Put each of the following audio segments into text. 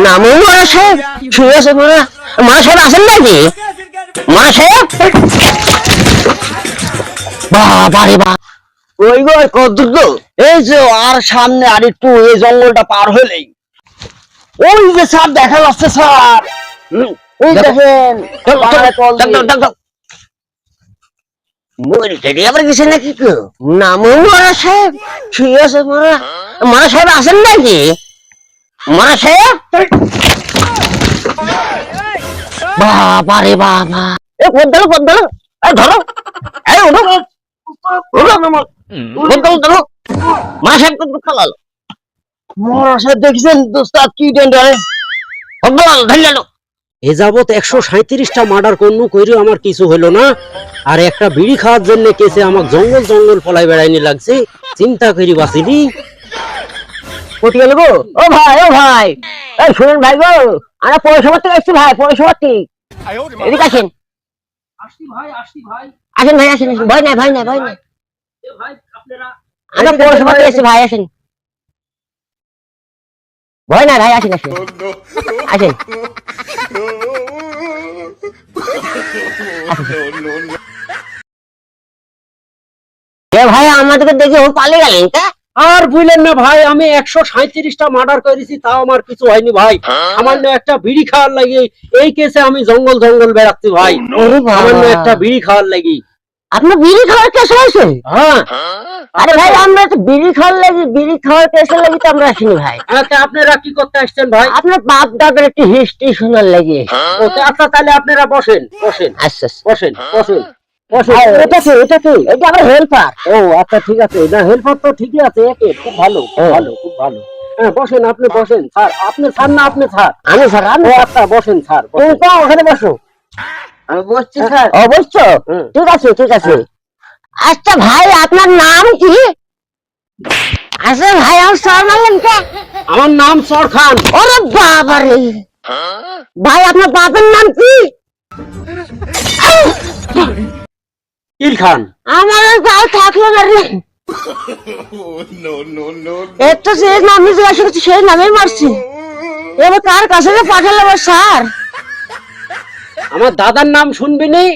নামও মারা সাহেব শুয়ে আছে মারা সাহেব আসেন নাকি মারা সাহেব বাবারে বা ওই গো কদ্দুর গো এই যে আর সামনে আর একটু এই জঙ্গলটা পার হলেই ওই যে স্যার দেখা যাচ্ছে স্যার ওই দেখেন আবার কিছু নাকি নামও মারা সাহেব শুয়ে আছে মারা সাহেব আসেন নাকি মারা সাহেব বাবারে বাবা এ পদ্দালো পদ্দালো এই ধরো এই ওঠো পদ্দালো ধরো মারা সাহেব কত পালালো মারা সাহেব দেখছেন দোস্ত কি ডেন্ডারে পদ্দালো ধরলো এ যাবত 137টা মার্ডার করনু কইরো আমার কিছু হলো না আর একটা বিড়ি খাওয়ার জন্য কেসে আমাকে জঙ্গল জঙ্গল ফলাই বেড়াইনি লাগছে চিন্তা করি বাসিনি কোটি গেল গো ও ভাই এই শুনেন ভাই গো আমরা পৌরসভা থেকে এসেছি ভাই পৌরসভা থেকে এদিকে আসেন আসছি ভাই আসেন ভাই আসেন ভয় নাই এ ভাই আপনারা আমরা পৌরসভা থেকে এসেছি ভাই আসেন ভয় নাই ভাই আসেন আসেন আসেন ভাই আমাদেরকে দেখে ও পালিয়ে গেলেন তা আর বুঝলেন না ভাই আমি 137টা মার্ডার করেছি তাও আমার কিছু হয়নি ভাই সামান্য একটা বিড়ি খাওয়ার লাগি এই কেসে আমি জঙ্গল জঙ্গল বেড়াচ্ছি ভাই সামান্য একটা বিড়ি খাওয়ার লাগি আপনার বিড়ি খাওয়ার কেস হয়েছে হ্যাঁ আরে ভাই আমরা তো বিড়ি খাওয়ার কেসের লাগি তো আমরা আসিনি ভাই আপনারা কি করতে আসছেন ভাই আপনার বাপ দাদার একটি হিস্ট্রি শোনার লাগে আচ্ছা তাহলে আপনারা বসেন আচ্ছা বসেন এটা আমার হেল্পার ও আচ্ছা ঠিক আছে না হেল্পার তো ঠিকই আছে খুব ভালো খুব ভালো হ্যাঁ বসেন আপনি বসেন স্যার আপনি স্যার না আপনি স্যার আমি স্যার আমি আচ্ছা বসেন স্যার ওখানে বসো আমি বসছি স্যার অবশ্যই ঠিক আছে আচ্ছা ভাই আপনার নাম কি আচ্ছা ভাই আমার স্যার বললেন কে আমার নাম সর খান ওরে বাবারে ভাই আপনার বাপের নাম কি ইল খান আমার গায়ে থাকলো না রে একটা সেই নামে জিজ্ঞাসা করছি সেই নামেই মারছি এবার কার কাছে পাঠালো স্যার আমার দাদার নাম শুনবিনি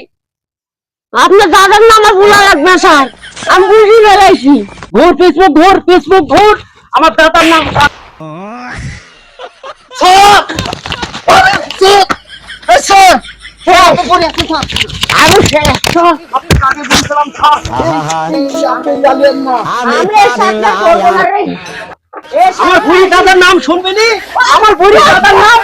আপনার দাদার নাম আর ভুলা লাগবে না স্যার আমি বুঝি বেড়াইছি ঘুর ফেসবুক ঘুর আমার দাদার নাম আমার বুড়ি দাদার নাম শুনবিনি আমার বুড়ি দাদার নাম